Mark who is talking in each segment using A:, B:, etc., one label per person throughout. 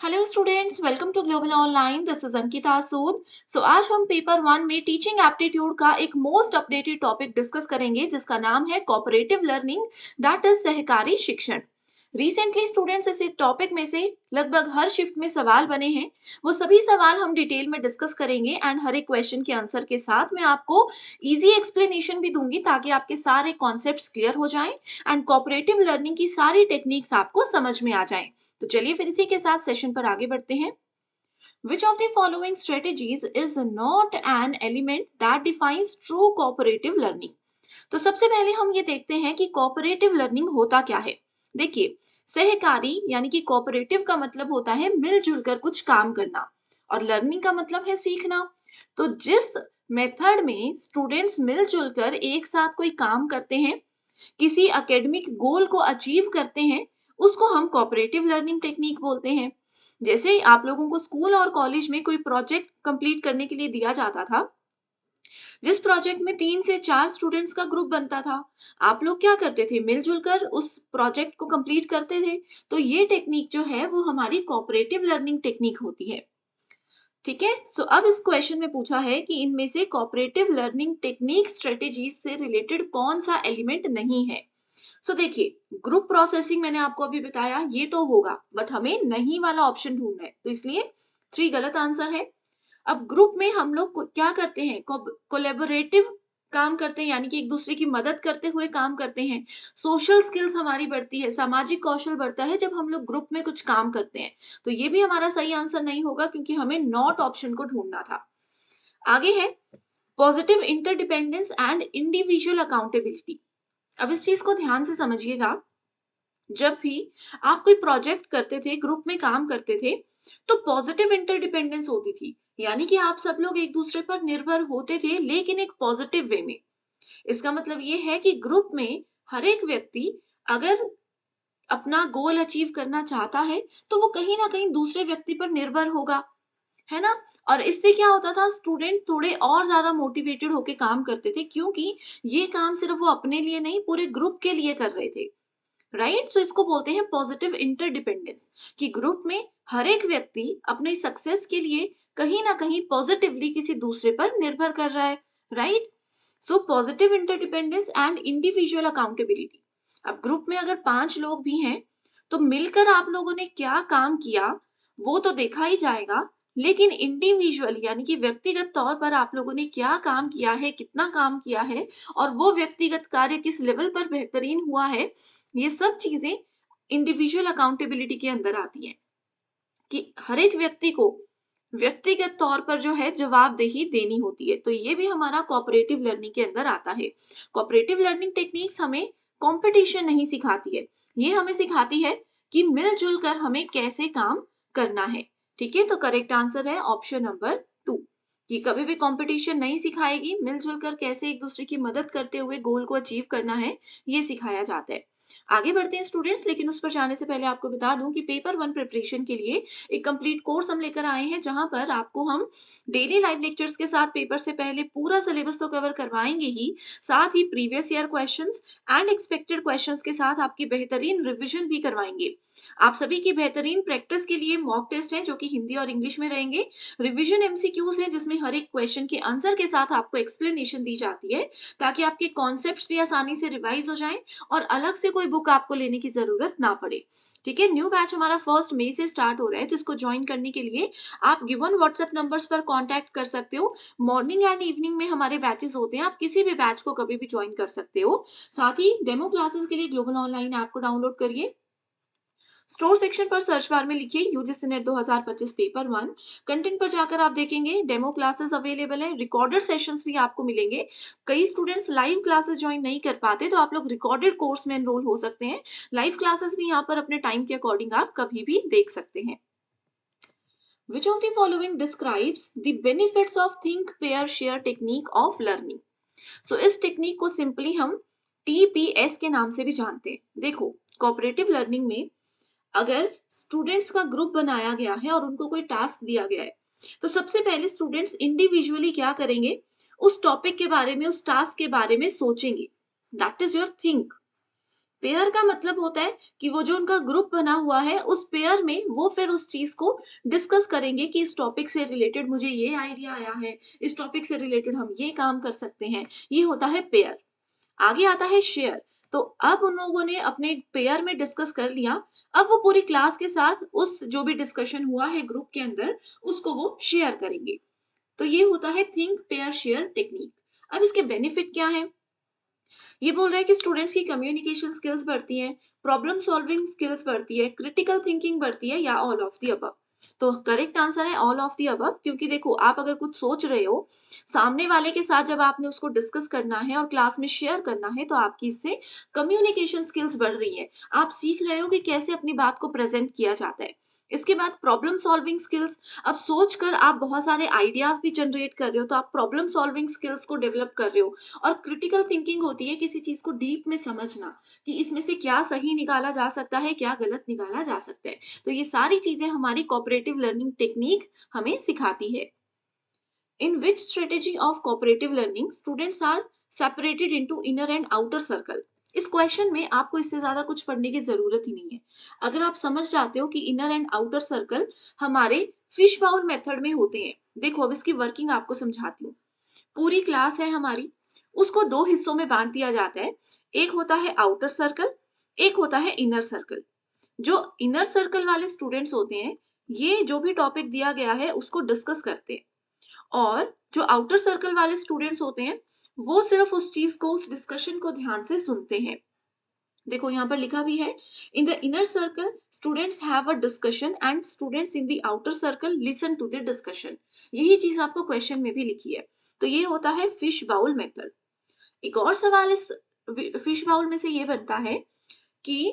A: Hello students, welcome to global online. This is Ankita Sood. आज हम paper one में teaching aptitude का एक मोस्ट अपडेटेड टॉपिक डिस्कस करेंगे जिसका नाम है कोऑपरेटिव लर्निंग, दैट इज सहकारी शिक्षण। रिसेंटली स्टूडेंट्स इस टॉपिक में से लगभग हर शिफ्ट में सवाल बने हैं। वो सभी सवाल हम डिटेल में डिस्कस करेंगे एंड हर एक क्वेश्चन के आंसर के साथ मैं आपको इजी एक्सप्लेनेशन भी दूंगी ताकि आपके सारे कॉन्सेप्ट्स क्लियर हो जाएं एंड कोऑपरेटिव लर्निंग की सारी टेक्निक्स आपको समझ में आ जाएं। तो चलिए फिर इसी के साथ सेशन पर आगे बढ़ते हैं। Which of the following strategies is not an element that defines true cooperative learning? तो सबसे पहले हम ये देखते हैं कि कोऑपरेटिव लर्निंग होता क्या है। देखिए, सहकारी यानी कि कोऑपरेटिव का मतलब होता है मिलजुल कर कुछ काम करना और लर्निंग का मतलब है सीखना। तो जिस मेथड में स्टूडेंट्स मिलजुल कर एक साथ कोई काम करते हैं, किसी एकेडमिक गोल को अचीव करते हैं, उसको हम कोऑपरेटिव लर्निंग टेक्निक बोलते हैं। जैसे आप लोगों को स्कूल और कॉलेज में कोई प्रोजेक्ट कंप्लीट करने के लिए दिया जाता था, जिस प्रोजेक्ट में 3 से 4 स्टूडेंट्स का ग्रुप बनता था। आप लोग क्या करते थे, मिलजुल कर उस प्रोजेक्ट को कंप्लीट करते थे। तो ये टेक्निक जो है वो हमारी कोऑपरेटिव लर्निंग टेक्निक होती है। ठीक है, अब इस क्वेश्चन में पूछा है कि इनमें से कोऑपरेटिव लर्निंग टेक्निक स्ट्रेटेजीज से रिलेटेड कौन सा एलिमेंट नहीं है। देखिए, ग्रुप प्रोसेसिंग मैंने आपको अभी बताया, ये तो होगा, बट हमें नहीं वाला ऑप्शन ढूंढना है, तो इसलिए 3 गलत आंसर है। अब ग्रुप में हम लोग क्या करते हैं, कोलेबोरेटिव काम करते हैं, यानी कि एक दूसरे की मदद करते हुए काम करते हैं। सोशल स्किल्स हमारी बढ़ती है, सामाजिक कौशल बढ़ता है जब हम लोग ग्रुप में कुछ काम करते हैं। तो ये भी हमारा सही आंसर नहीं होगा क्योंकि हमें नॉट ऑप्शन को ढूंढना था। आगे है positive interdependence and individual accountability. अब इस चीज को ध्यान से समझिएगा। जब भी आप कोई प्रोजेक्ट करते थे, ग्रुप में काम करते थे, तो पॉजिटिव इंटरडिपेंडेंस होती थी, यानी कि आप सब लोग एक दूसरे पर निर्भर होते थे, लेकिन एक पॉजिटिव वे में। इसका मतलब ये है कि ग्रुप में हर एक व्यक्ति अगर अपना गोल अचीव करना चाहता है, तो वो कहीं ना कहीं दूसरे व्यक्ति पर निर्भर होगा, है ना। और इससे क्या होता था, स्टूडेंट थोड़े और ज्यादा मोटिवेटेड होके काम करते थे, क्योंकि ये काम सिर्फ वो अपने लिए नहीं, पूरे ग्रुप के लिए कर रहे थे। राइट, इसको बोलते हैं पॉजिटिव इंटरडिपेंडेंस, कि ग्रुप में हर एक व्यक्ति अपनी सक्सेस के लिए कहीं ना कहीं पॉजिटिवली किसी दूसरे पर निर्भर कर रहा है। Right, positive interdependence and individual accountability. अब ग्रुप में अगर 5 लोग भी हैं, तो मिलकर आप लोगों ने क्या काम किया वो तो देखा ही जाएगा, लेकिन इंडिविजुअल यानी कि व्यक्तिगत तौर पर आप लोगों ने क्या काम किया है, कितना काम किया है, और वो व्यक्तिगत कार्य किस लेवल पर बेहतरीन हुआ है, ये सब चीजें इंडिविजुअल अकाउंटेबिलिटी के अंदर आती हैं, कि हर एक व्यक्ति को व्यक्तिगत तौर पर जो है जवाबदेही देनी होती है। तो ये भी हमारा कोऑपरेटिव लर्निंग के अंदर आता है। कोऑपरेटिव लर्निंग टेक्निक्स हमें कंपटीशन नहीं सिखाती है, ये हमें सिखाती है कि मिलजुल कर हमें कैसे काम करना है। ठीक है, तो करेक्ट आंसर है ऑप्शन नंबर 2, कि कभी भी कंपटीशन नहीं सिखाएगी, मिलजुल कर कैसे एक दूसरे की मदद करते हुए गोल को अचीव करना है, ये सिखाया जाता है। आगे बढ़ते हैं स्टूडेंट्स, लेकिन उस पर जाने से पहले आपको बता दूं कि पेपर वन प्रिपरेशन के लिए एक कंप्लीट कोर्स हम लेकर आए हैं, जहां पर आपको हम डेली लाइव लेक्चर्स के साथ पेपर से पहले पूरा सिलेबस तो कवर करवाएंगे ही, साथ ही previous year questions and expected questions के साथ आपकी बेहतरीन रिवीजन भी करवाएंगे। आप सभी की बेहतरीन प्रैक्टिस के लिए मॉक टेस्ट है जो कि हिंदी और इंग्लिश में रहेंगे। रिवीजन एमसीक्यूज है जिसमें हर एक क्वेश्चन के आंसर के साथ आपको एक्सप्लेनेशन दी जाती है, ताकि आपके कॉन्सेप्ट्स भी आसानी से रिवाइज हो जाएं और अलग से कोई बुक आपको लेने की जरूरत ना पड़े। ठीक है, न्यू बैच हमारा 1 मई से स्टार्ट हो रहा है, जिसको ज्वाइन करने के लिए आप गिवन व्हाट्सएप नंबर्स पर कांटेक्ट कर सकते हो। मॉर्निंग एंड इवनिंग में हमारे बैचेस होते हैं, आप किसी भी बैच को कभी भी ज्वाइन कर सकते हो। साथ ही डेमो क्लासेस के लिए ग्लोबल ऑनलाइन ऐप को डाउनलोड करिए। स्टोर सेक्शन पर सर्च बार में लिखिए UGC net 2025 paper one. Content पर जाकर आप देखेंगे डेमो क्लासेस अवेलेबल है, रिकॉर्डेड सेशंस भी आपको मिलेंगे। कई स्टूडेंट्स लाइव क्लासेस ज्वाइन नहीं कर पाते, तो आप लोग रिकॉर्डेड कोर्स में एनरोल हो सकते हैं। लाइव क्लासेस भी यहाँ पर अपने टाइम के अकॉर्डिंग आप कभी भी देख सकते हैं। Which of the following describes the benefits of think pair share technique of learning? इस टेक्निक को सिंपली हम टीपीएस के नाम से भी जानते हैं। देखो, कोऑपरेटिव लर्निंग में अगर स्टूडेंट्स का ग्रुप बनाया गया है और उनको कोई टास्क दिया गया है, तो सबसे पहले स्टूडेंट्स इंडिविजुअली क्या करेंगे, उस टॉपिक के बारे में, उस टास्क के बारे में सोचेंगे। That is your think. Pair का मतलब होता है कि वो जो उनका ग्रुप बना हुआ है उस पेयर में वो फिर उस चीज को डिस्कस करेंगे कि इस टॉपिक से रिलेटेड मुझे ये आइडिया आया है, इस टॉपिक से रिलेटेड हम ये काम कर सकते हैं। ये होता है पेयर। आगे आता है शेयर। तो अब उन लोगों ने अपने पेयर में डिस्कस कर लिया। अब वो पूरी क्लास के साथ उस जो भी डिस्कशन हुआ है ग्रुप के अंदर उसको वो शेयर करेंगे। तो ये होता है थिंक पेयर शेयर टेक्निक। अब इसके बेनिफिट क्या है? ये बोल रहा है कि स्टूडेंट्स की कम्युनिकेशन स्किल्स बढ़ती हैं, प्रॉब्लम सॉल्विंग स्किल्स बढ़ती है, क्रिटिकल थिंकिंग बढ़ती है, या ऑल ऑफ द अबव। तो करेक्ट आंसर है ऑल ऑफ द अबव, क्योंकि देखो आप अगर कुछ सोच रहे हो, सामने वाले के साथ जब आपने उसको डिस्कस करना है और क्लास में शेयर करना है, तो आपकी इससे कम्युनिकेशन स्किल्स बढ़ रही है। आप सीख रहे हो कि कैसे अपनी बात को प्रेजेंट किया जाता है। इसके बाद प्रॉब्लम सॉल्विंग स्किल्स। अब सोचकर आप बहुत सारे आइडियाज भी जनरेट कर रहे हो, तो आप प्रॉब्लम सॉल्विंग स्किल्स को डेवलप कर रहे हो। और क्रिटिकल थिंकिंग होती है किसी चीज को डीप में समझना, कि इसमें से क्या सही निकाला जा सकता है, क्या गलत निकाला जा सकता है। तो ये सारी चीजें हमारी कोऑपरेटिव लर्निंग टेक्निक हमें सिखाती है। In which strategy of cooperative learning students are separated into inner and outer circle. इस क्वेश्चन में आपको इससे ज्यादा कुछ पढ़ने की जरूरत ही नहीं है। अगर आप समझ जाते हो कि इनर एंड आउटर सर्कल हमारे फिश बाउल मेथड में होते हैं। देखो अब इसकी वर्किंग आपको समझाती हूँ। पूरी क्लास है हमारी, उसको दो हिस्सों में बांट दिया जाता है। एक होता है आउटर सर्कल, एक होता है इनर सर्कल। जो इनर सर्कल वाले स्टूडेंट्स होते हैं, ये जो भी टॉपिक दिया गया है उसको डिस्कस करते हैं। और जो आउटर सर्कल वाले स्टूडेंट्स होते हैं, वो सिर्फ उस चीज को, उस डिस्कशन को ध्यान से सुनते हैं। देखो यहाँ पर लिखा भी है, in the inner circle students have a discussion and students in the outer circle listen to the discussion. यही चीज आपको क्वेश्चन में भी लिखी है। तो ये होता है फिश बाउल मेथड। एक और सवाल इस फिश बाउल में से ये बनता है कि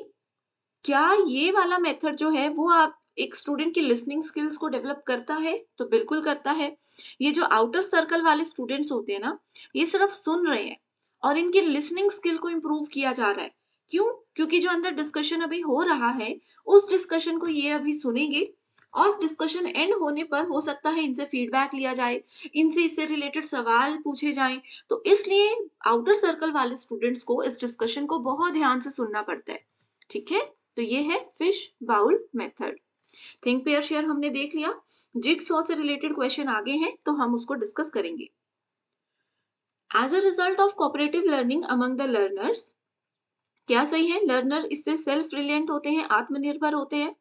A: क्या ये वाला मेथड जो है वो आप एक स्टूडेंट की लिसनिंग स्किल्स को डेवलप करता है? तो बिल्कुल करता है। ये जो आउटर सर्कल वाले स्टूडेंट्स होते हैं ना, ये सिर्फ सुन रहे हैं और इनकी लिसनिंग स्किल को इम्प्रूव किया जा रहा है। क्यों? क्योंकि जो अंदर डिस्कशन अभी हो रहा है, उस डिस्कशन को ये अभी सुनेंगे और डिस्कशन एंड होने पर हो सकता है इनसे फीडबैक लिया जाए, इनसे इससे रिलेटेड सवाल पूछे जाएं। तो इसलिए आउटर सर्कल वाले स्टूडेंट्स को इस डिस्कशन को बहुत ध्यान से सुनना पड़ता है। ठीक है? तो ये है fish bowl method. Think pair share हमने देख लिया। जिगसॉ से रिलेटेड क्वेश्चन आगे हैं तो हम उसको डिस्कस करेंगे। As a result of cooperative learning among the learners, क्या सही है? लर्नर इससे सेल्फ रिलिएंट होते हैं, आत्मनिर्भर होते हैं।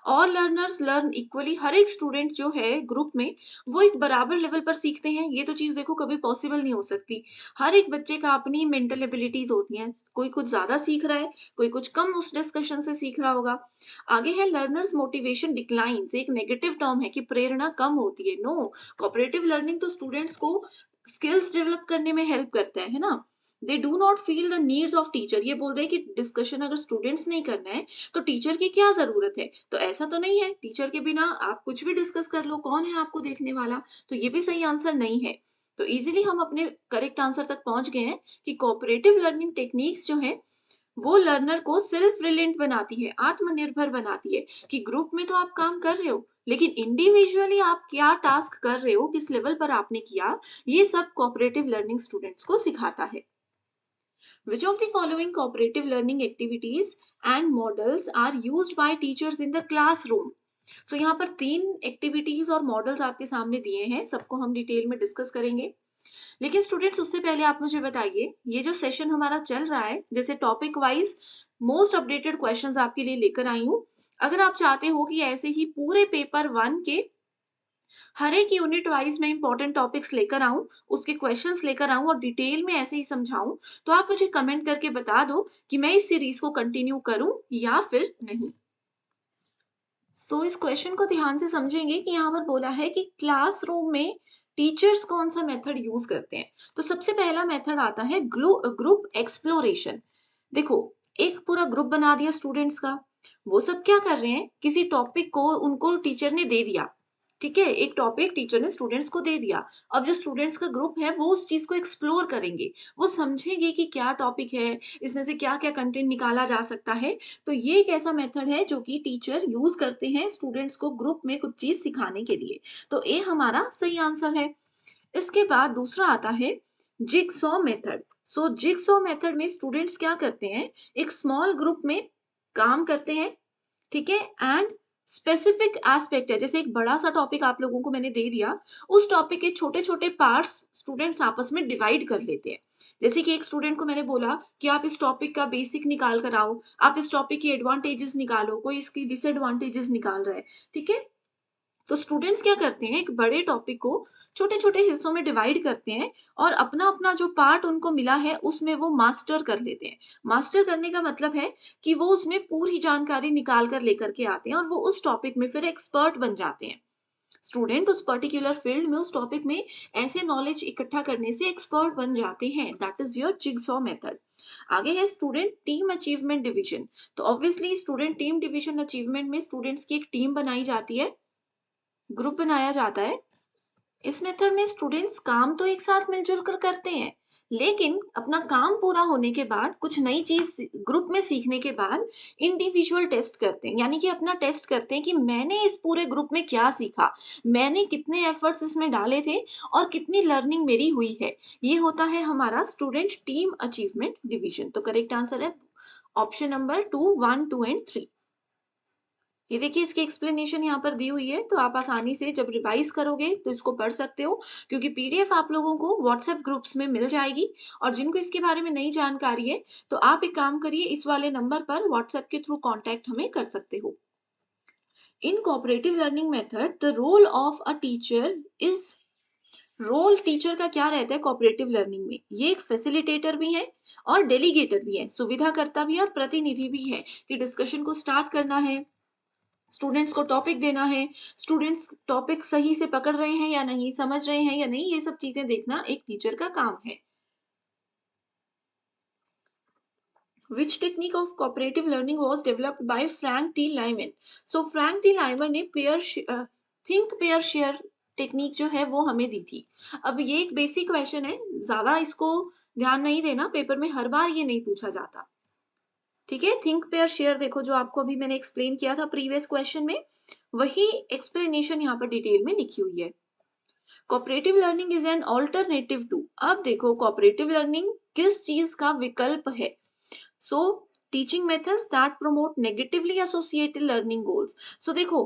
A: और लर्नर्स लर्न इक्वली, हर एक स्टूडेंट जो है ग्रुप में वो एक बराबर लेवल पर सीखते हैं। ये तो चीज देखो कभी पॉसिबल नहीं हो सकती। हर एक बच्चे का अपनी मेंटल एबिलिटीज होती हैं, कोई कुछ ज्यादा सीख रहा है, कोई कुछ कम उस डिस्कशन से सीख रहा होगा। आगे है लर्नर्स मोटिवेशन डिक्लाइंस। एक नेगेटिव टर्म है कि प्रेरणा कम होती है। नो, कोऑपरेटिव लर्निंग तो स्टूडेंट्स को स्किल्स डेवलप करने में हेल्प करता है ना। They do not feel the needs of teacher. ये बोल रहे हैं कि डिस्कशन अगर स्टूडेंट्स नहीं करना है तो टीचर की क्या जरूरत है? तो ऐसा तो नहीं है, टीचर के बिना आप कुछ भी डिस्कस कर लो, कौन है आपको देखने वाला? तो ये भी सही आंसर नहीं है। तो इजीली हम अपने करेक्ट आंसर तक पहुंच गए हैं कि कोऑपरेटिव लर्निंग टेक्निक्स जो है वो लर्नर को सेल्फ रिलेंट बनाती है, आत्मनिर्भर बनाती है। कि ग्रुप में तो आप काम कर रहे हो, लेकिन इंडिविजुअली आप क्या टास्क कर रहे हो, किस लेवल पर आपने किया, ये सब कोऑपरेटिव लर्निंग स्टूडेंट्स को सिखाता है। Which of the following cooperative learning activities and models are used by teachers in the classroom? So यहाँ पर तीन एक्टिविटीज और मॉडल्स आपके सामने दिए हैं, सबको हम डिटेल में डिस्कस करेंगे। लेकिन स्टूडेंट्स उससे पहले आप मुझे बताइए, ये जो सेशन हमारा चल रहा है, जैसे topic wise most updated questions आपके लिए लेकर आई हूँ। अगर आप चाहते हो कि ऐसे ही पूरे पेपर 1 के हर एक यूनिट वाइज मैं इंपॉर्टेंट टॉपिक्स लेकर आऊं, उसके क्वेश्चंस लेकर आऊं और डिटेल में ऐसे ही समझाऊं, तो आप मुझे कमेंट करके बता दो कि मैं इस सीरीज को कंटिन्यू करूं या फिर नहीं। तो इस क्वेश्चन को ध्यान से समझेंगे कि यहाँ पर बोला है कि क्लासरूम में टीचर्स कौन सा मेथड यूज करते हैं। तो सबसे पहला मेथड आता है ग्रुप एक्सप्लोरेशन। देखो, एक पूरा ग्रुप बना दिया स्टूडेंट्स का, वो सब क्या कर रहे हैं, किसी टॉपिक को उनको टीचर ने दे दिया। ठीक है, एक टॉपिक टीचर ने स्टूडेंट्स को दे दिया। अब जो स्टूडेंट्स का ग्रुप है वो उस चीज को एक्सप्लोर करेंगे, वो समझेंगे कि क्या टॉपिक है, इसमें से क्या क्या कंटेंट निकाला जा सकता है। तो ये एक ऐसा मेथड है जो कि टीचर यूज करते हैं स्टूडेंट्स को ग्रुप में कुछ चीज सिखाने के लिए। तो ए हमारा सही आंसर है। इसके बाद दूसरा आता है जिगसॉ मेथड। सो जिगसॉ मेथड में स्टूडेंट्स क्या करते हैं, एक स्मॉल ग्रुप में काम करते हैं, ठीक है, एंड स्पेसिफिक एस्पेक्ट है, जैसे एक बड़ा सा टॉपिक आप लोगों को मैंने दे दिया, उस टॉपिक के छोटे छोटे पार्ट्स स्टूडेंट्स आपस में डिवाइड कर लेते हैं। जैसे कि एक स्टूडेंट को मैंने बोला कि आप इस टॉपिक का बेसिक निकाल कर आओ, आप इस टॉपिक की एडवांटेजेस निकालो, कोई इसकी डिसएडवांटेजेस निकाल रहा है, ठीक है। तो स्टूडेंट्स क्या करते हैं, एक बड़े टॉपिक को छोटे छोटे हिस्सों में डिवाइड करते हैं और अपना अपना जो पार्ट उनको मिला है उसमें वो मास्टर कर लेते हैं। मास्टर करने का मतलब है कि वो उसमें पूरी जानकारी निकाल कर लेकर के आते हैं और वो उस टॉपिक में फिर एक्सपर्ट बन जाते हैं। स्टूडेंट उस पर्टिकुलर फील्ड में, उस टॉपिक में ऐसे नॉलेज इकट्ठा करने से एक्सपर्ट बन जाते हैं। That is your jigsaw method. आगे है स्टूडेंट टीम अचीवमेंट डिवीजन। तो obviously student team division achievement में स्टूडेंट्स की एक टीम बनाई जाती है, ग्रुप बनाया जाता है। इस मेथड में स्टूडेंट्स काम तो एक साथ मिलजुल कर करते हैं, लेकिन अपना काम पूरा होने के बाद, कुछ नई चीज ग्रुप में सीखने के बाद इंडिविजुअल टेस्ट करते हैं, यानी कि अपना टेस्ट करते हैं कि मैंने इस पूरे ग्रुप में क्या सीखा, मैंने कितने एफर्ट्स इसमें डाले थे और कितनी लर्निंग मेरी हुई है। ये होता है हमारा स्टूडेंट टीम अचीवमेंट डिवीजन। तो करेक्ट आंसर है ऑप्शन नंबर 2, 1, 2 एंड 3। ये देखिए इसकी एक्सप्लेनेशन यहाँ पर दी हुई है, तो आप आसानी से जब रिवाइज करोगे तो इसको पढ़ सकते हो, क्योंकि पीडीएफ आप लोगों को व्हाट्सएप ग्रुप्स में मिल जाएगी। और जिनको इसके बारे में नई जानकारी है, तो आप एक काम करिए, इस वाले नंबर पर व्हाट्सएप के थ्रू कांटेक्ट हमें कर सकते हो। In cooperative learning method the role of a teacher is, role teacher का क्या रहता है कोऑपरेटिव लर्निंग में, ये एक फैसिलिटेटर भी है और डेलीगेटर भी है, सुविधाकर्ता भी है और प्रतिनिधि भी है, कि डिस्कशन को स्टार्ट करना है, स्टूडेंट्स को टॉपिक देना है, स्टूडेंट्स टॉपिक सही से पकड़ रहे हैं या नहीं, समझ रहे हैं या नहीं, ये सब चीजें देखना एक टीचर का काम है। Which technique of cooperative learning was developed by Frank T. Lyman? So Frank T. Lyman ने think pair share टेक्निक जो है वो हमें दी थी। अब ये एक बेसिक क्वेश्चन है, ज्यादा इसको ध्यान नहीं देना, पेपर में हर बार ये नहीं पूछा जाता, ठीक है। थिंक पेयर शेयर देखो, जो आपको अभी मैंने एक्सप्लेन किया था प्रीवियस क्वेश्चन में, वही एक्सप्लेनेशन यहाँ पर डिटेल में लिखी हुई है। Cooperative learning is an alternative to, अब देखो कोऑपरेटिव लर्निंग किस चीज का विकल्प है। So teaching methods that promote negatively associated learning goals. So देखो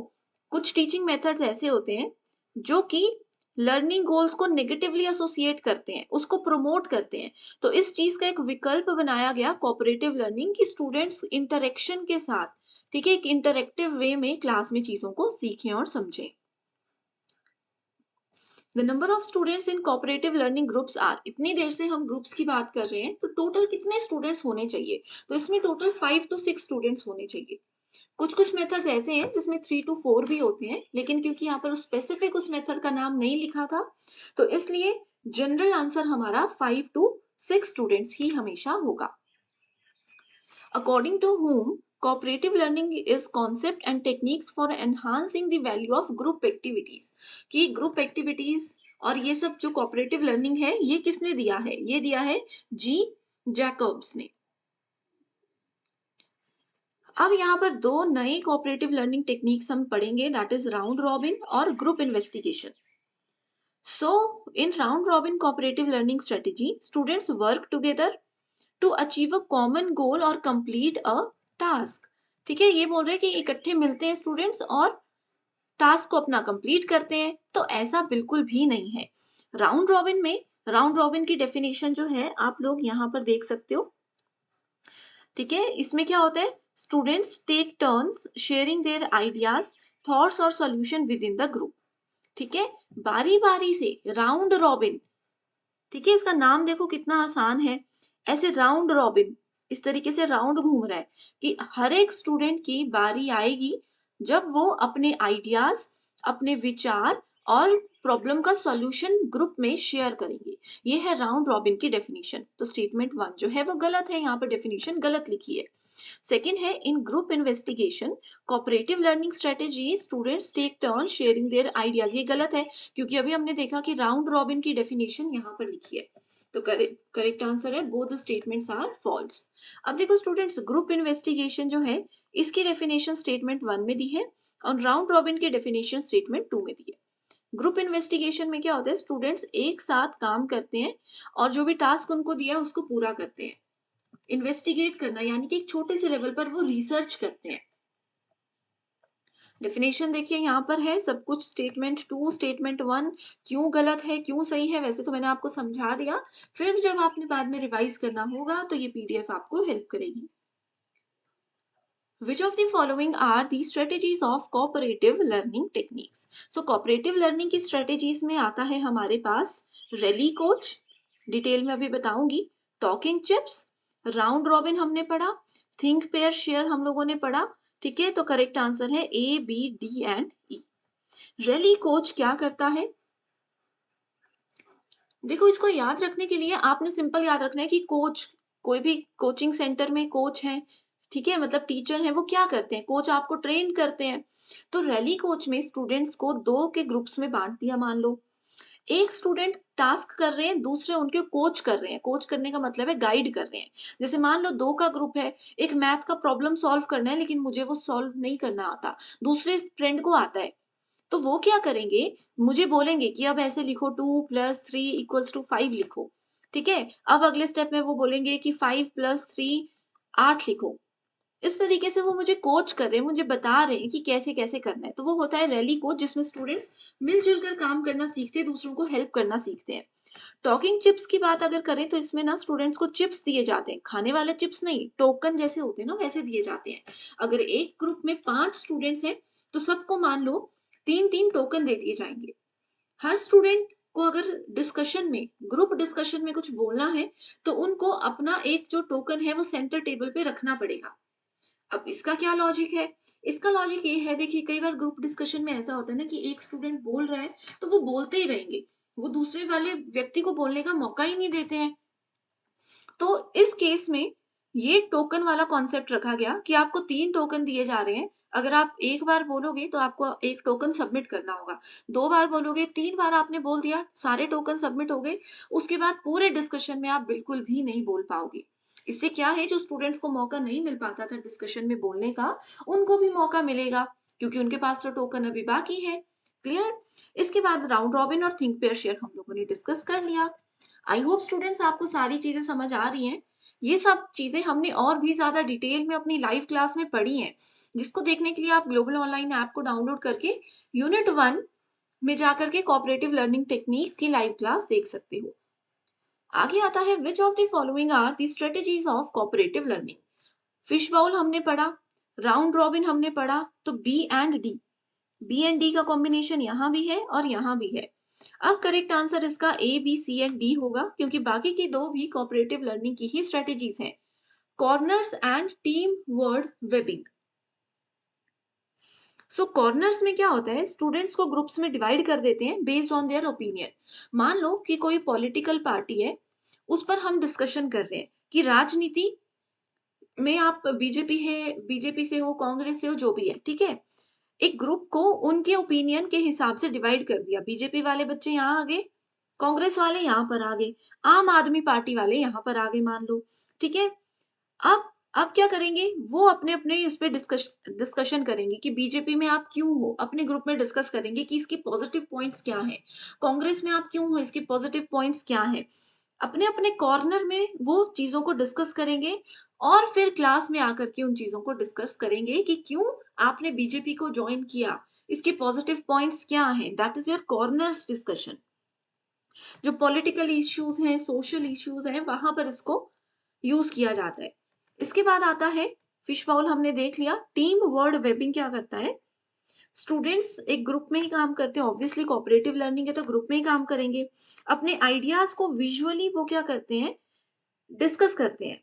A: कुछ टीचिंग मेथड्स ऐसे होते हैं जो कि लर्निंग गोल्स को नेगेटिवली एसोसिएट करते हैं, उसको प्रमोट करते हैं। तो इस चीज का एक विकल्प बनाया गया कोऑपरेटिव लर्निंग, की स्टूडेंट्स इंटरेक्शन के साथ, ठीक है, एक इंटरेक्टिव वे में क्लास में चीजों को सीखें और समझें। The number of students in cooperative learning groups are, इतनी देर से हम ग्रुप्स की बात कर रहे हैं, तो टोटल कितने स्टूडेंट्स होने चाहिए, तो इसमें टोटल 5 to 6 स्टूडेंट्स होने चाहिए। कुछ कुछ मेथड्स ऐसे हैं जिसमें 3 to 4 भी होते हैं, लेकिन क्योंकि यहाँ पर स्पेसिफिक उस मेथड का नाम नहीं लिखा था, तो इसलिए जनरल आंसर हमारा 5 to 6 स्टूडेंट्स ही हमेशा होगा। According to whom cooperative learning is concept and techniques for enhancing the value of group activities, कि ग्रुप एक्टिविटीज और ये सब जो कोऑपरेटिव लर्निंग है, ये किसने दिया है, ये दिया है जी जैकब्स ने। अब यहाँ पर दो नए कोऑपरेटिव लर्निंग टेक्निक्स हम पढ़ेंगे, दैट इज राउंड रॉबिन और group investigation. So in round robin cooperative learning strategy, students work together to achieve a common goal और कंप्लीट अ टास्क, ठीक है। ये बोल रहे हैं कि इकट्ठे मिलते हैं स्टूडेंट्स और टास्क को अपना कंप्लीट करते हैं, तो ऐसा बिल्कुल भी नहीं है। राउंड रॉबिन में, राउंड रॉबिन की डेफिनेशन जो है आप लोग यहाँ पर देख सकते हो, ठीक है। इसमें क्या होता है, students take turns sharing their ideas, thoughts और solution within the group, ठीक है, बारी बारी से, राउंड रॉबिन, ठीक है। इसका नाम देखो कितना आसान है, ऐसे राउंड रॉबिन, इस तरीके से राउंड घूम रहा है कि हर एक स्टूडेंट की बारी आएगी जब वो अपने आइडियाज, अपने विचार और प्रॉब्लम का सॉल्यूशन ग्रुप में शेयर करेंगे। ये है राउंड रॉबिन की डेफिनेशन। तो स्टेटमेंट 1 जो है वो गलत है, यहाँ पर डेफिनेशन गलत लिखी है। सेकेंड है in group investigation cooperative learning strategy, students take turn sharing their ideas, ये गलत है, क्योंकि अभी हमने देखा कि राउंड रॉबिन की डेफिनेशन यहाँ पर लिखी है। तो करेक्ट आंसर है both the statements are false. अब देखो स्टूडेंट्स, ग्रुप इन्वेस्टिगेशन जो है इसकी डेफिनेशन स्टेटमेंट 1 में दी है और राउंड रॉबिन की डेफिनेशन स्टेटमेंट 2 में दी है। ग्रुप इन्वेस्टिगेशन में क्या होता है, स्टूडेंट्स एक साथ काम करते हैं और जो भी टास्क उनको दिया है उसको पूरा करते हैं। इन्वेस्टिगेट करना यानी कि एक छोटे से लेवल पर वो रिसर्च करते हैं। डेफिनेशन देखिए यहाँ पर है सब कुछ, स्टेटमेंट टू स्टेटमेंट वन क्यों गलत है क्यों सही है वैसे तो मैंने आपको समझा दिया, फिर जब आपने बाद में रिवाइज करना होगा तो ये पीडीएफ आपको हेल्प करेगी। Which of the following are the strategies of cooperative learning techniques? So cooperative learning की strategies में आता है हमारे पास रैली कोच, डिटेल में अभी बताऊंगी, टॉकिंग चिप्स, राउंड रॉबिन हमने पढ़ा, थिंक पेयर शेयर हम लोगों ने पढ़ा। ठीक है, तो करेक्ट आंसर है A B D and E. Rally coach क्या करता है, देखो इसको याद रखने के लिए आपने सिंपल याद रखना है कि कोच, कोई भी कोचिंग सेंटर में कोच है, ठीक है, मतलब टीचर है, वो क्या करते हैं, कोच आपको ट्रेन करते हैं। तो रैली कोच में स्टूडेंट्स को दो के ग्रुप्स में बांट दिया, मान लो एक स्टूडेंट टास्क कर रहे हैं, दूसरे उनके कोच कर रहे हैं, कोच करने का मतलब है गाइड कर रहे हैं। जैसे मान लो दो का ग्रुप है, एक मैथ का प्रॉब्लम सॉल्व करना है लेकिन मुझे वो सॉल्व नहीं करना आता, दूसरे फ्रेंड को आता है, तो वो क्या करेंगे, मुझे बोलेंगे कि अब ऐसे लिखो 2 + 3 = 5 लिखो। ठीक है, अब अगले स्टेप में वो बोलेंगे कि 5 + 3 8 लिखो। इस तरीके से वो मुझे कोच कर रहे हैं, मुझे बता रहे हैं कि कैसे कैसे करना है। तो वो होता है रैली कोच, जिसमें स्टूडेंट्स मिलजुल कर काम करना सीखते हैं, दूसरों को हेल्प करना सीखते हैं। टॉकिंग चिप्स की बात अगर करें तो इसमें ना स्टूडेंट्स को चिप्स दिए जाते हैं, खाने वाले चिप्स नहीं, टोकन जैसे होते हैं ना वैसे दिए जाते हैं। अगर एक ग्रुप में 5 स्टूडेंट्स हैं तो सबको मान लो 3-3 टोकन दे दिए जाएंगे। हर स्टूडेंट को अगर डिस्कशन में, ग्रुप डिस्कशन में कुछ बोलना है तो उनको अपना एक जो टोकन है वो सेंटर टेबल पे रखना पड़ेगा। अब इसका क्या लॉजिक है, इसका लॉजिक ये है, देखिए कई बार ग्रुप डिस्कशन में ऐसा होता है ना कि एक स्टूडेंट बोल रहा है तो वो बोलते ही रहेंगे, वो दूसरे वाले व्यक्ति को बोलने का मौका ही नहीं देते हैं। तो इस केस में ये टोकन वाला कॉन्सेप्ट रखा गया कि आपको 3 टोकन दिए जा रहे हैं। अगर आप एक बार बोलोगे तो आपको एक टोकन सबमिट करना होगा। 2 बार बोलोगे, 3 बार आपने बोल दिया, सारे टोकन सबमिट हो गए। उसके बाद पूरे डिस्कशन में आप बिल्कुल भी नहीं बोल पाओगे। इससे क्या है, जो स्टूडेंट्स को मौका नहीं मिल पाता था डिस्कशन में बोलने का, उनको भी मौका मिलेगा क्योंकि उनके पास तो टोकन अभी बाकी है। क्लियर? इसके बाद राउंड रॉबिन और थिंक पेयर शेयर हम लोगों ने डिस्कस कर लिया। आई होप स्टूडेंट्स आपको सारी चीजें समझ आ रही हैं। ये सब चीजें हमने और भी ज्यादा डिटेल में अपनी लाइव क्लास में पढ़ी हैं, जिसको देखने के लिए आप ग्लोबल ऑनलाइन ऐप को डाउनलोड करके यूनिट 1 में जाकर के कोऑपरेटिव लर्निंग टेक्निक्स की लाइव क्लास देख सकते हो। आगे आता है which of the following are the strategies of cooperative learning. Fish bowl हमने पढ़ा, राउंड रॉबिन हमने पढ़ा, तो बी एंड डी का कॉम्बिनेशन यहाँ भी है और यहाँ भी है। अब करेक्ट आंसर इसका A B C and D होगा क्योंकि बाकी की दो भी कोऑपरेटिव लर्निंग की ही स्ट्रेटेजीज हैं। Corners and team word webbing. So corners में क्या होता है, स्टूडेंट्स को ग्रुप्स में डिवाइड कर देते हैं बेस्ड ऑन देयर ओपिनियन। मान लो कि कोई पॉलिटिकल पार्टी है, उस पर हम डिस्कशन कर रहे हैं कि राजनीति में आप बीजेपी से हो, कांग्रेस से हो, जो भी है, ठीक है, एक ग्रुप को उनके ओपिनियन के हिसाब से डिवाइड कर दिया। बीजेपी वाले बच्चे यहाँ आ गए, कांग्रेस वाले यहाँ पर आ गए, आम आदमी पार्टी वाले यहाँ पर आ गए, मान लो। ठीक है, अब क्या करेंगे, वो अपने अपने इस पे डिस्कशन करेंगे कि बीजेपी में आप क्यों हो, अपने ग्रुप में डिस्कस करेंगे कि इसकी पॉजिटिव पॉइंट्स क्या है, कांग्रेस में आप क्यों हो, इसकी पॉजिटिव पॉइंट्स क्या है। अपने अपने कॉर्नर में वो चीजों को डिस्कस करेंगे और फिर क्लास में आकर के उन चीजों को डिस्कस करेंगे कि क्यों आपने बीजेपी को ज्वाइन किया, इसके पॉजिटिव पॉइंट्स क्या हैं। That is your corners discussion. जो पॉलिटिकल इश्यूज हैं, सोशल इश्यूज हैं, वहां पर इसको यूज किया जाता है। इसके बाद आता है फिश बाउल, हमने देख लिया। टीम वर्ड वेबिंग क्या करता है, स्टूडेंट्स एक ग्रुप में ही काम करते हैं, ऑब्वियसली कोऑपरेटिव लर्निंग है तो ग्रुप में ही काम करेंगे। अपने आइडियाज को विजुअली वो क्या करते हैं, डिस्कस करते हैं।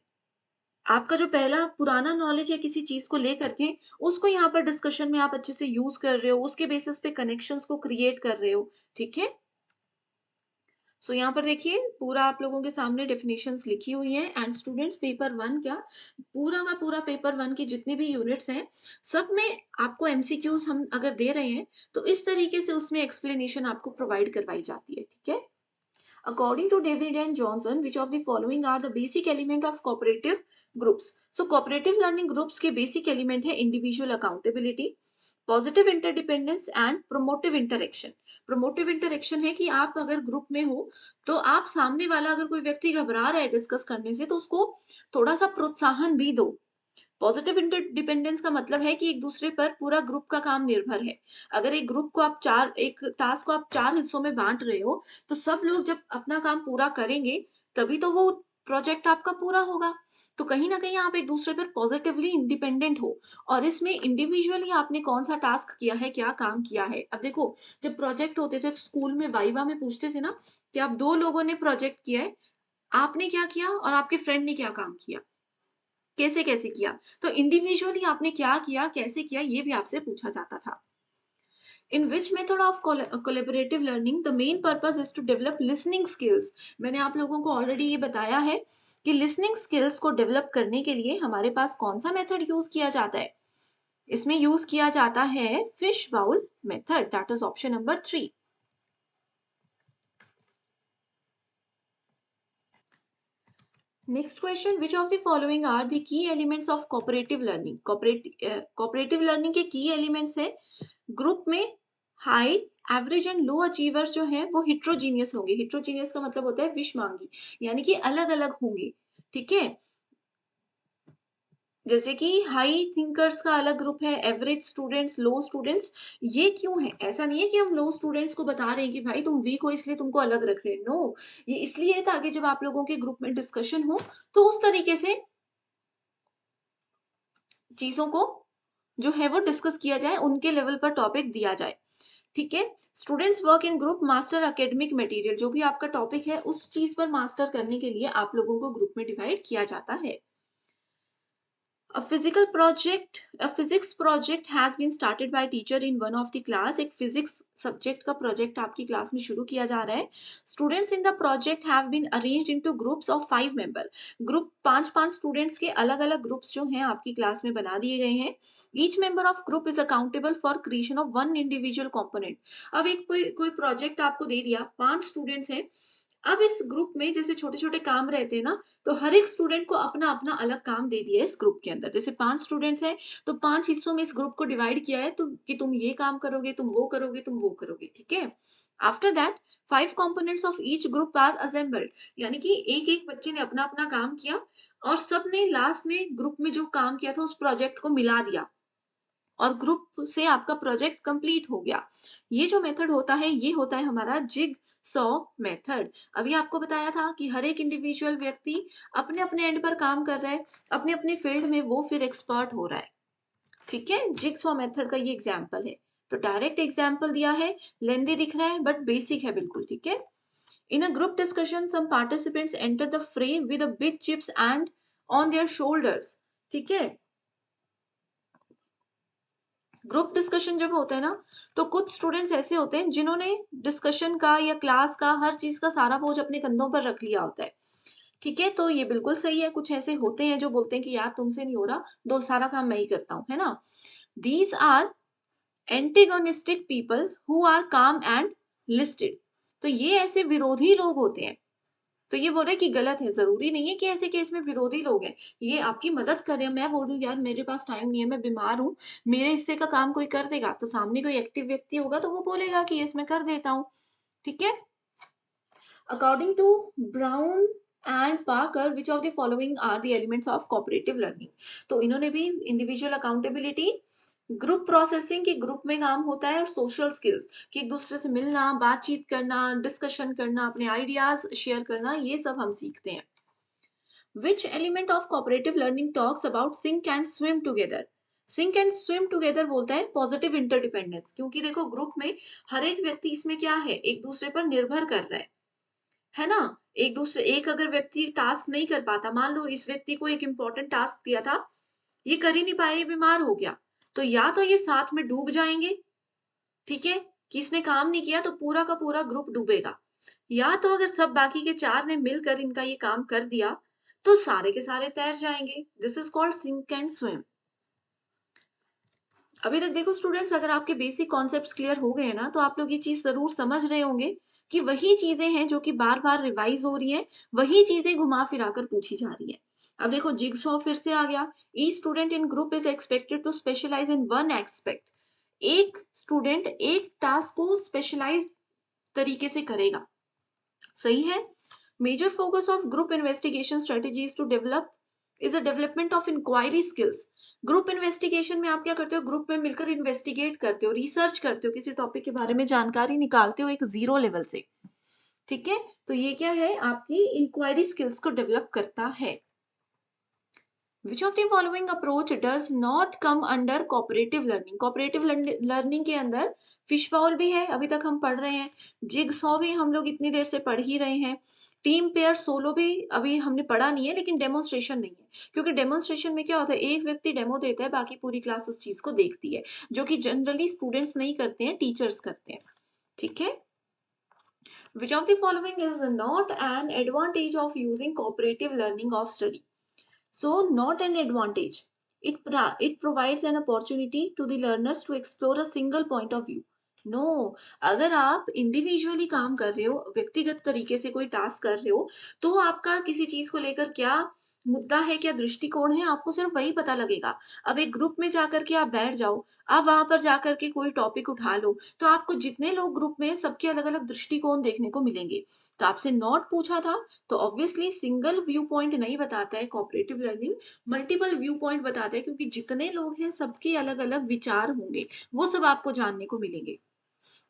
A: आपका जो पहला पुराना नॉलेज है किसी चीज को लेकर के, उसको यहाँ पर डिस्कशन में आप अच्छे से यूज कर रहे हो, उसके बेसिस पे कनेक्शंस को क्रिएट कर रहे हो। ठीक है, सो यहाँ पर देखिए पूरा आप लोगों के सामने डेफिनेशंस लिखी हुई हैं। एंड स्टूडेंट्स पेपर 1 क्या, पूरा का पूरा पेपर 1 की जितनी भी यूनिट्स हैं, सब में आपको एमसीक्यूज हम अगर दे रहे हैं तो इस तरीके से उसमें एक्सप्लेनेशन आपको प्रोवाइड करवाई जाती है। ठीक है, according to David and Johnson, which of the following are the basic element of cooperative groups? So cooperative learning groups के basic element है individual accountability, positive interdependence and promotive interaction. Promotive interaction है कि आप अगर group में हो तो आप सामने वाला अगर कोई व्यक्ति घबरा रहा है डिस्कस करने से तो उसको थोड़ा सा प्रोत्साहन भी दो। पॉजिटिव इंटरडिपेंडेंस का मतलब है कि एक दूसरे पर पूरा ग्रुप का काम निर्भर है। अगर एक ग्रुप को आप चार एक टास्क को आप चार हिस्सों में बांट रहे हो तो सब लोग जब अपना काम पूरा करेंगे तभी तो वो प्रोजेक्ट आपका पूरा होगा। तो कहीं ना कहीं आप एक दूसरे पर पॉजिटिवली इंडिपेंडेंट हो। और इसमें इंडिविजुअली आपने कौन सा टास्क किया है, क्या काम किया है। अब देखो, जब प्रोजेक्ट होते थे स्कूल में वाइवा में पूछते थे ना कि आप दो लोगों ने प्रोजेक्ट किया है, आपने क्या किया और आपके फ्रेंड ने क्या काम किया, कैसे-कैसे किया? तो इंडिविजुअली आपने क्या किया, कैसे किया, ये भी आपसे पूछा जाता था। In which method of collaborative learning the main purpose is to develop listening skills. मैंने आप लोगों को ऑलरेडी ये बताया है कि लिसनिंग स्किल्स को डेवलप करने के लिए हमारे पास कौन-सा मेथड यूज़ किया जाता है? इसमें यूज़ किया जाता है fish bowl method, that is option number 3। Next question, which of the following are the key elements of cooperative learning? Cooperative learning के key elements है ग्रुप में high, average and low achievers जो हैं वो heterogeneous होंगे। Heterogeneous का मतलब होता है विषमांगी, यानी कि अलग-अलग होंगे। ठीक है? जैसे कि हाई थिंकर्स का अलग ग्रुप है, एवरेज स्टूडेंट्स, लो स्टूडेंट्स। ये क्यों है? ऐसा नहीं है कि हम लो स्टूडेंट्स को बता रहे हैं कि भाई तुम वीक हो इसलिए तुमको अलग रख रहे हैं। नो, ये इसलिए है ताकि जब आप लोगों के ग्रुप में डिस्कशन हो तो उस तरीके से चीजों को जो है वो डिस्कस किया जाए, उनके लेवल पर टॉपिक दिया जाए। ठीक है? Students work in group master academic material, जो भी आपका टॉपिक है उस चीज पर मास्टर करने के लिए आप लोगों को ग्रुप में डिवाइड किया जाता है। A physics project has been started by teacher in one of the class। एक फिजिक्स सब्जेक्ट का प्रोजेक्ट आपकी क्लास में शुरू किया जा रहा है। Students in the project have been arranged into groups of 5 member. Group 5-5 students के अलग-अलग ग्रुप्स जो हैं आपकी क्लास में बना दिए गए हैं। Each member of group is accountable for creation of one individual component. अब एक कोई प्रोजेक्ट आपको दे दिया, 5 स्टूडेंट्स हैं। अब इस ग्रुप में जैसे छोटे-छोटे काम रहते हैं ना, तो हर एक स्टूडेंट को अपना-अपना अलग काम दे दिया है इस ग्रुप के अंदर। जैसे 5 स्टूडेंट्स हैं, तो 5 हिस्सों में इस ग्रुप को डिवाइड किया है तो कि तुम ये काम करोगे, तुम वो करोगे, तुम वो करोगे, ठीक है? After that 5 components of each group are assembled. यानी कि एक-एक बच्चे ने अपना-अपना काम किया और सबने लास्ट में ग्रुप में जो काम किया था उस प्रोजेक्ट को मिला दिया और ग्रुप से आपका प्रोजेक्ट कंप्लीट हो गया। ये जो मेथड होता है ये होता है हमारा जिग सॉ मेथड। अभी आपको बताया था कि हर एक इंडिविजुअल व्यक्ति अपने अपने एंड पर काम कर रहा है, अपने अपने फील्ड में वो फिर एक्सपर्ट हो रहा है। ठीक है, जिग सॉ मेथड का ये एग्जाम्पल है। तो डायरेक्ट एग्जाम्पल दिया है, लेंदी दिख रहा है बट बेसिक है बिल्कुल। ठीक है, in a group discussion some participants enter the fray with a big chips and on their shoulders. ठीक है, ग्रुप डिस्कशन जब होता है ना तो कुछ स्टूडेंट्स ऐसे होते हैं जिन्होंने डिस्कशन का या क्लास का हर चीज का सारा बोझ अपने कंधों पर रख लिया होता है। ठीक है, तो ये बिल्कुल सही है। कुछ ऐसे होते हैं जो बोलते हैं कि यार तुमसे नहीं हो रहा, दो सारा काम मैं ही करता हूँ, है ना? These are antagonistic people who are calm and listed. तो ये ऐसे विरोधी लोग होते हैं। तो ये बोल रहे हैं कि गलत है, ज़रूरी नहीं है कि ऐसे केस में विरोधी लोग हैं। ये आपकी मदद कर रहे हैं, मैं बोल रही हूँ यार मेरे पास टाइम नहीं है, मैं बीमार हूँ, मेरे हिस्से का काम कोई कर देगा, तो सामने कोई एक्टिव व्यक्ति होगा तो वो बोलेगा कि यस मैं कर देता हूँ। ठीक है? According to Brown and Parker which of the following are the elements of cooperative learning. तो इन्होंने भी इंडिविजुअल अकाउंटेबिलिटी, ग्रुप प्रोसेसिंग की ग्रुप में काम होता है और सोशल स्किल्स कि एक दूसरे से मिलना, बातचीत करना, डिस्कशन करना, अपने आइडियाज शेयर करना, ये सब हम सीखते हैं। Which element of cooperative learning talks about sink and swim together? Sink and swim together बोलता है पॉजिटिव इंटरडिपेंडेंस, क्योंकि देखो ग्रुप में हर एक व्यक्ति इसमें क्या है, एक दूसरे पर निर्भर कर रहा है ना? एक अगर व्यक्ति टास्क नहीं कर पाता, मान लो इस व्यक्ति को एक इंपॉर्टेंट टास्क दिया था, ये कर ही नहीं पाया, ये बीमार हो गया, तो या तो ये साथ में डूब जाएंगे, ठीक है, कि इसने काम नहीं किया तो पूरा का पूरा ग्रुप डूबेगा, या तो अगर सब बाकी के 4 ने मिलकर इनका ये काम कर दिया, तो सारे के सारे तैर जाएँगे। This is called sink and swim. अभी तक देखो स्टूडेंट्स, अगर आपके बेसिक कॉन्सेप्ट्स क्लियर हो गए हैं ना, तो आप लोग ये चीज़ ज़रूर समझ रहे होंगे कि वही चीज़ें हैं जो कि बार-बार रिवाइज़ हो रही हैं, वही चीज़ें घुमा-फिरा कर पूछी जा रही हैं। अब देखो जिगसॉ फिर से आ गया। Each student in group is expected to specialize in one aspect. एक स्टूडेंट एक टास्क को स्पेशलाइज्ड तरीके से करेगा। सही है? Major focus of group investigation strategies to develop is a development of inquiry skills. Group investigation में आप क्या करते हो? ग्रुप में मिलकर इन्वेस्टिगेट करते हो, रिसर्च करते हो, किसी टॉपिक के बारे में जानकारी निकालते हो एक जीरो लेवल से। ठीक है? तो ये क्या है? आपकी इंक्वायरी स्किल्स को डेवलप करता है। Which of the following approach does not come under cooperative learning? cooperative learning के अंदर फिश बॉल भी है, अभी तक हम पढ़ रहे हैं, जिगसॉ भी हम लोग इतनी देर से पढ़ ही रहे हैं, टीम पेयर सोलो भी अभी हमने पढ़ा नहीं है, लेकिन डेमोन्स्ट्रेशन नहीं है, क्योंकि डेमोन्स्ट्रेशन में क्या होता है, एक व्यक्ति डेमो देता है, बाकी पूरी क्लास उस चीज को देखती है, जो कि जनरली स्टूडेंट्स नहीं करते हैं, टीचर्स करते हैं। ठीक है? Which of the following is not an advantage of using cooperative learning of study? So, not an advantage. It provides an opportunity to the learners to explore a single point of view. No, अगर आप individually काम कर रहे हो, व्यक्तिगत तरीके से कोई टास्क कर रहे हो, तो आपका किसी चीज को लेकर क्या मुद्दा है, क्या दृष्टिकोण है, आपको सिर्फ वही पता लगेगा। अब एक ग्रुप में जाकर के आप बैठ जाओ, आप वहां पर जाकर के कोई टॉपिक उठा लो, तो आपको जितने लोग ग्रुप में हैं, सबके अलग अलग दृष्टिकोण देखने को मिलेंगे। तो आपसे नॉट पूछा था, तो ऑब्वियसली सिंगल व्यू पॉइंट नहीं बताता है cooperative learning, multiple view point बताता है, क्योंकि जितने लोग हैं सबके अलग अलग विचार होंगे, वो सब आपको जानने को मिलेंगे।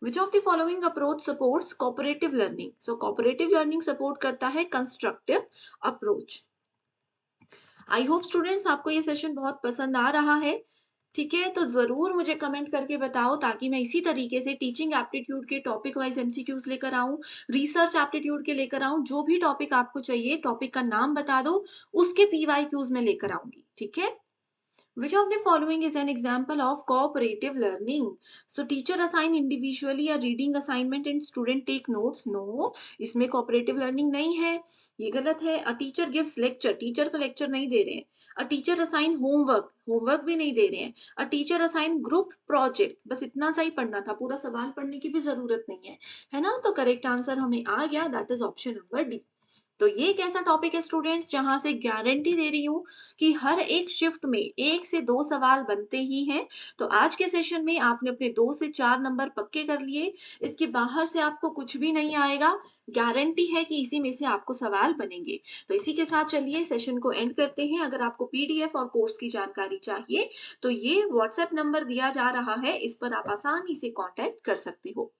A: विच of the following approach supports cooperative learning? So cooperative learning support करता है constructive approach. I hope students आपको ये सेशन बहुत पसंद आ रहा है। ठीक है, तो जरूर मुझे कमेंट करके बताओ, ताकि मैं इसी तरीके से टीचिंग एप्टीट्यूड के टॉपिक वाइज एमसीक्यूज लेकर आऊं, रिसर्च एप्टीट्यूड के लेकर आऊं, जो भी टॉपिक आपको चाहिए, टॉपिक का नाम बता दो, उसके पीवाईक्यूज में लेकर आऊंगी। ठीक है? Which of the following is an example of cooperative learning? So teacher assign individually a reading assignment and student take notes. No, इसमें cooperative learning नहीं है, ये गलत है। A teacher gives lecture, teacher तो लेक्चर नहीं दे रहे हैं। A teacher assign homework, homework भी नहीं दे रहे हैं। A teacher assign group project, बस इतना सा ही पढ़ना था, पूरा सवाल पढ़ने की भी जरूरत नहीं है ना? तो करेक्ट आंसर हमें आ गया, that is option number D. तो ये एक ऐसा टॉपिक है स्टूडेंट्स, जहां से गारंटी दे रही हूँ कि हर एक शिफ्ट में 1 से 2 सवाल बनते ही हैं। तो आज के सेशन में आपने अपने 2 से 4 नंबर पक्के कर लिए, इसके बाहर से आपको कुछ भी नहीं आएगा, गारंटी है कि इसी में से आपको सवाल बनेंगे। तो इसी के साथ चलिए सेशन को एंड करते हैं। अगर आपको पीडीएफ और कोर्स की जानकारी चाहिए, तो ये व्हाट्सएप नंबर दिया जा रहा है, इस पर आप आसानी से कॉन्टेक्ट कर सकते हो।